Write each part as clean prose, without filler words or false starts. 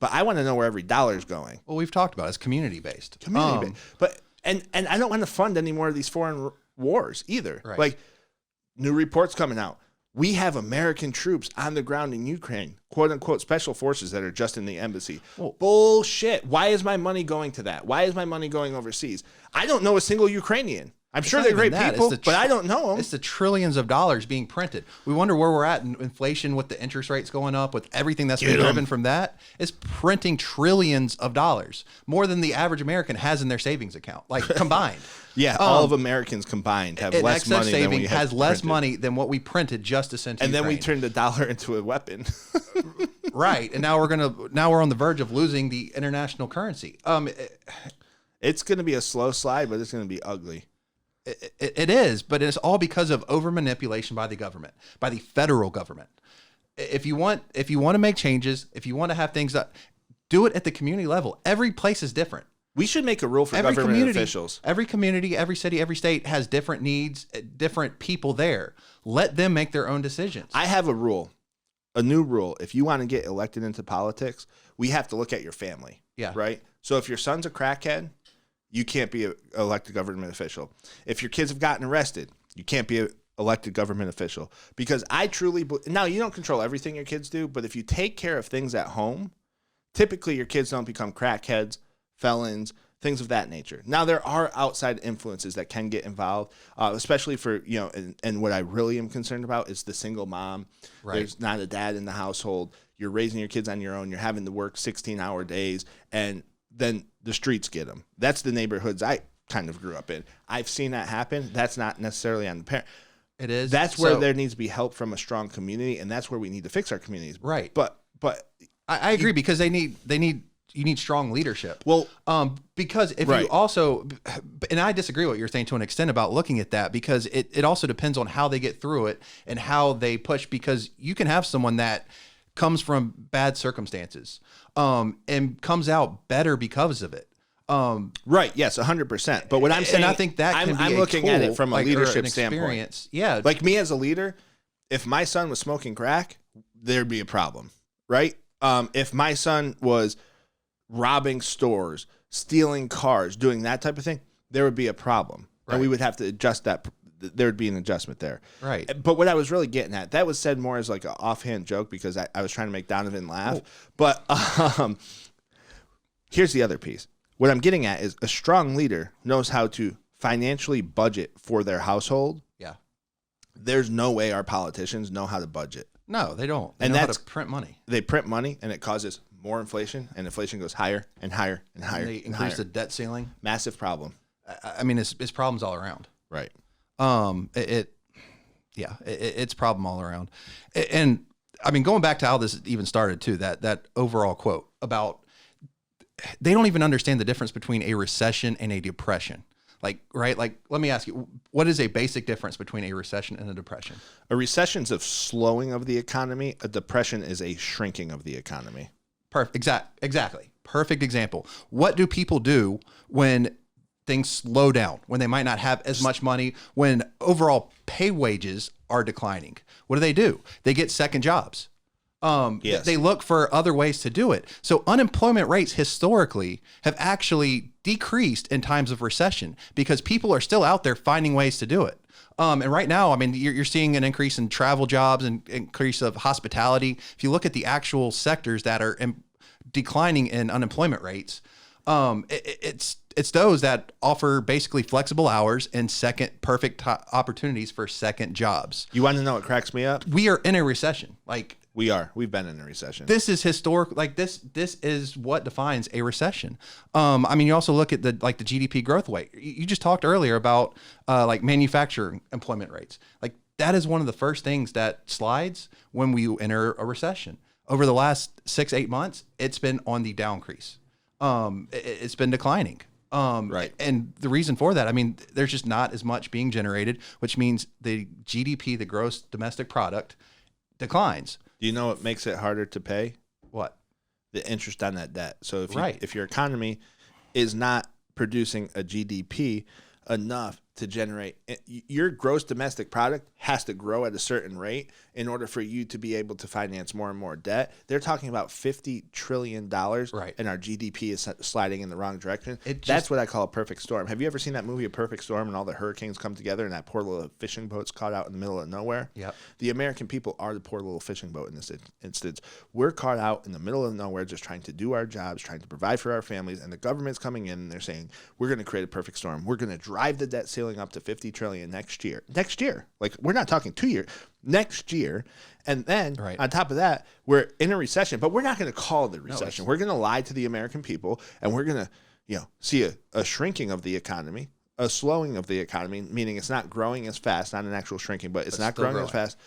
but I want to know where every dollar is going. Well, we've talked about it. It's community-based. But I don't want to fund any more of these foreign wars either. Right. Like, new reports coming out. We have American troops on the ground in Ukraine, quote unquote, special forces that are just in the embassy. Well, bullshit. Why is my money going to that? Why is my money going overseas? I don't know a single Ukrainian. I'm sure they're great people, but I don't know them. It's the trillions of dollars being printed. We wonder where we're at in inflation with the interest rates going up, with everything that's been driven from that. It's printing trillions of dollars, more than the average American has in their savings account, like combined. Yeah, all of Americans combined have less money than we have has less printed. money than what we printed just to send to And Ukraine. then we turned the dollar into a weapon. Right, and now we're on the verge of losing the international currency. It's going to be a slow slide, but it's going to be ugly. It is, but it's all because of over manipulation by the government, by the federal government. If you want to make changes, if you want to have things that, do it at the community level. Every place is different. We should make a rule for government officials. Every community, every city, every state has different needs, different people there. Let them make their own decisions. I have a rule, a new rule. If you want to get elected into politics, we have to look at your family. Yeah. Right? So if your son's a crackhead, you can't be an elected government official. If your kids have gotten arrested, you can't be an elected government official. Because I truly now, you don't control everything your kids do, but if you take care of things at home, typically your kids don't become crackheads, felons, things of that nature. Now, there are outside influences that can get involved, especially for, and what I really am concerned about is the single mom. Right. There's not a dad in the household. You're raising your kids on your own. You're having to work 16-hour days, and then the streets get them. That's the neighborhoods I kind of grew up in. I've seen that happen. That's not necessarily on the parent. It is. That's where there needs to be help from a strong community, and that's where we need to fix our communities. Right. But I agree, because you need strong leadership. Well, because if right. you also, and I disagree with what you're saying to an extent about looking at that, because it also depends on how they get through it and how they push, because you can have someone that comes from bad circumstances, and comes out better because of it. Right. Yes, 100%. But what I'm saying, and I think that can be I'm looking at it from a leadership standpoint. Yeah. Like me as a leader, if my son was smoking crack, there'd be a problem, right? If my son was robbing stores, stealing cars, doing that type of thing, there would be a problem. Right. And we would have to adjust that. There would be an adjustment there. Right. But what I was really getting at, that was said more as like an offhand joke because I was trying to make Donovan laugh. Oh. But here's the other piece. What I'm getting at is a strong leader knows how to financially budget for their household. Yeah. There's no way our politicians know how to budget. No, they don't. They And know how that's to print money. They print money, and it causes more inflation, and inflation goes higher and higher and higher. And they increase the debt ceiling. Massive problem. I mean, it's problems all around. Right. It's problem all around. And I mean, going back to how this even started too, that overall quote about, they don't even understand the difference between a recession and a depression. Like, right? Like, let me ask you, what is a basic difference between a recession and a depression? A recession's a slowing of the economy. A depression is a shrinking of the economy. Perfect. Exactly. Perfect example. What do people do when things slow down, when they might not have as much money, when overall pay wages are declining? What do? They get second jobs. Yes. They look for other ways to do it. So unemployment rates historically have actually decreased in times of recession because people are still out there finding ways to do it. And right now, I mean, you're seeing an increase in travel jobs and increase of hospitality. If you look at the actual sectors that are declining in unemployment rates, it's those that offer basically flexible hours and perfect opportunities for second jobs. You want to know what cracks me up? We are in a recession. We've been in a recession. This is historic. Like this is what defines a recession. I mean, you also look at the GDP growth rate. You just talked earlier about like manufacturing employment rates. Like that is one of the first things that slides when we enter a recession. Over the last 6-8 months, it's been on the downcrease. It's been declining. Right. And the reason for that, I mean, there's just not as much being generated, which means the GDP, the gross domestic product, declines. Do you know what makes it harder to pay? What? The interest on that debt. So Right. if your economy is not producing a GDP enough to generate. Your gross domestic product has to grow at a certain rate in order for you to be able to finance more and more debt. They're talking about $50 trillion, Right. and our GDP is sliding in the wrong direction. That's what I call a perfect storm. Have you ever seen that movie, A Perfect Storm, and all the hurricanes come together and that poor little fishing boat's caught out in the middle of nowhere? Yep. The American people are the poor little fishing boat in this instance. We're caught out in the middle of nowhere just trying to do our jobs, trying to provide for our families, and the government's coming in and they're saying, we're going to create a perfect storm. We're going to drive the debt ceiling up to $50 trillion next year. Next year. Like, we're not talking 2 years. Next year. And then Right. on top of that, we're in a recession, but we're not going to call it a recession. We're going to lie to the American people, and we're going to, see a shrinking of the economy, a slowing of the economy, meaning it's not growing as fast, not an actual shrinking, but it's not growing as fast,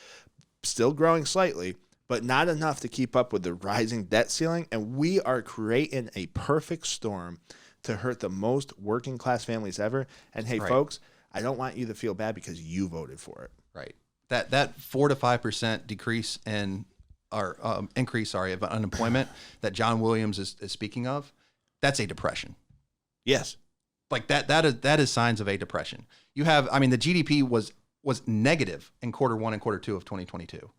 still growing slightly, but not enough to keep up with the rising debt ceiling. And we are creating a perfect storm to hurt the most working class families ever. And hey, folks, I don't want you to feel bad because you voted for it. Right. That 4 to 5% decrease in or increase, of unemployment that John Williams is speaking of, that's a depression. Yes. Like that is signs of a depression. You have, the GDP was negative in Q1 and Q2 of 2022.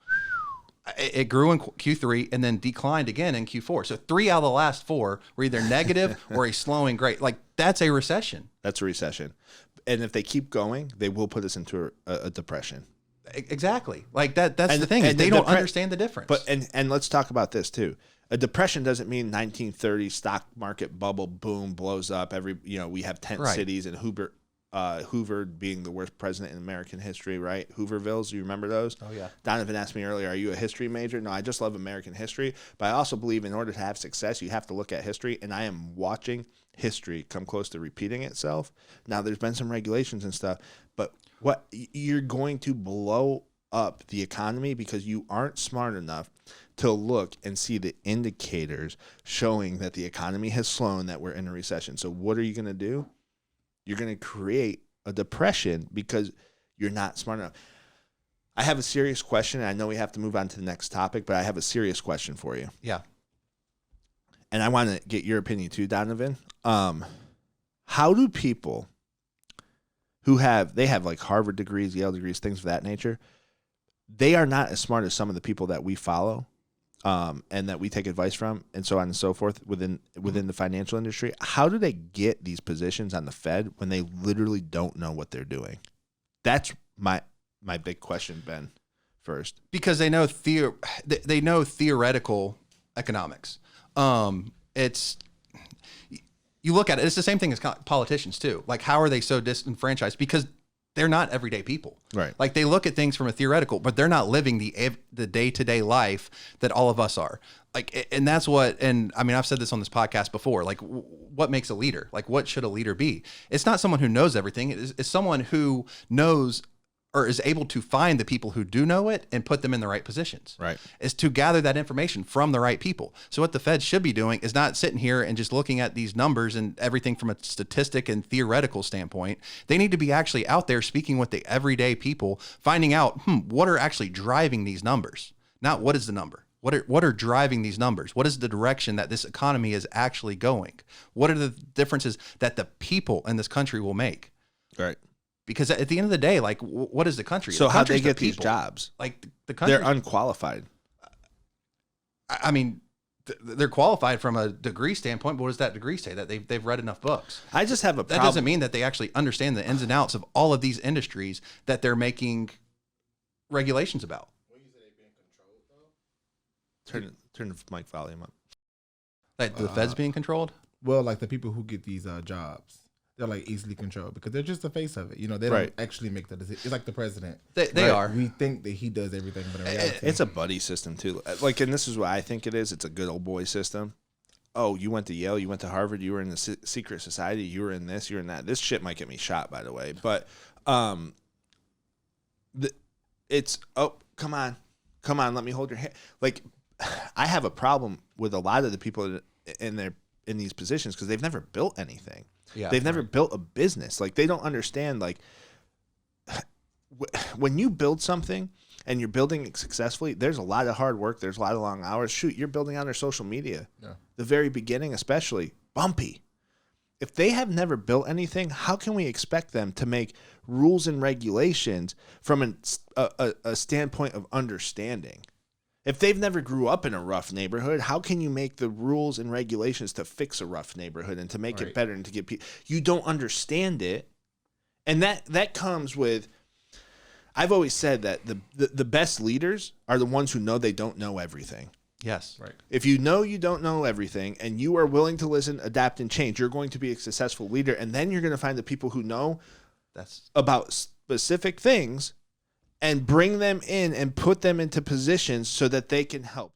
It grew in Q3 and then declined again in Q4. So 3 out of the last 4 were either negative or a slowing grade. Like, that's a recession. That's a recession. And if they keep going, they will put us into a depression. Exactly. Like that's the thing. Is they don't understand the difference. But and let's talk about this too. A depression doesn't mean 1930 stock market bubble boom blows up. We have tent cities and Hoover being the worst president in American history, right? Hoovervilles, do you remember those? Oh, yeah. Donovan asked me earlier, are you a history major? No, I just love American history. But I also believe in order to have success, you have to look at history. And I am watching history come close to repeating itself. Now, there's been some regulations and stuff, but you're going to blow up the economy because you aren't smart enough to look and see the indicators showing that the economy has slowed, that we're in a recession. So what are you going to do? You're going to create a depression because you're not smart enough. I have a serious question. I know we have to move on to the next topic, but I have a serious question for you. Yeah. And I want to get your opinion too, Donovan. How do people who have like Harvard degrees, Yale degrees, things of that nature, they are not as smart as some of the people that we follow and that we take advice from and so on and so forth within the financial industry. How do they get these positions on the Fed when they literally don't know what they're doing? That's my big question, Ben, first. Because they know they know theoretical economics. It's, you look at it, it's the same thing as politicians too. Like, how are they so disenfranchised? Because they're not everyday people. Right. Like, they look at things from a theoretical, but they're not living the day-to-day life that all of us are. Like, and that's what, and I've said this on this podcast before, like, what makes a leader? Like, what should a leader be? It's not someone who knows everything. It's someone who knows or is able to find the people who do know it and put them in the right positions. Right. Is to gather that information from the right people. So what the Fed should be doing is not sitting here and just looking at these numbers and everything from a statistic and theoretical standpoint. They need to be actually out there speaking with the everyday people, finding out, what are actually driving these numbers? Not what is the number. What are driving these numbers? What is the direction that this economy is actually going? What are the differences that the people in this country will make? Right. Because at the end of the day, like, what is the country? So how do they get the these jobs? Like, the country, they're unqualified. They're qualified from a degree standpoint, but what does that degree say? That they've read enough books. I just have a problem. That doesn't mean that they actually understand the ins and outs of all of these industries that they're making regulations about. When you say they're being controlled, though? Turn the mic volume up. Like, the Fed's being controlled? Well, like, the people who get these jobs, they're like easily controlled because they're just the face of it. They don't actually make the decision. It's like the president. They are. We think that he does everything, but in reality, It's a buddy system too. Like, and this is what I think it is. It's a good old boy system. Oh, you went to Yale, you went to Harvard, you were in the secret society, you were in this, you were in that. This shit might get me shot, by the way. But it's, oh, come on, let me hold your hand. Like, I have a problem with a lot of the people in these positions because they've never built anything. Yeah, they've never built a business. Like, they don't understand, like, when you build something and you're building it successfully, there's a lot of hard work. There's a lot of long hours. Shoot, you're building on their social media. Yeah. The very beginning, especially, bumpy. if they have never built anything, how can we expect them to make rules and regulations from a standpoint of understanding? If they've never grew up in a rough neighborhood, how can you make the rules and regulations to fix a rough neighborhood and to make it better and to get people? You don't understand it. And that comes with, I've always said that the best leaders are the ones who know they don't know everything. Yes. Right. If you know you don't know everything and you are willing to listen, adapt, and change, you're going to be a successful leader. And then you're going to find the people who know about specific things and bring them in and put them into positions so that they can help.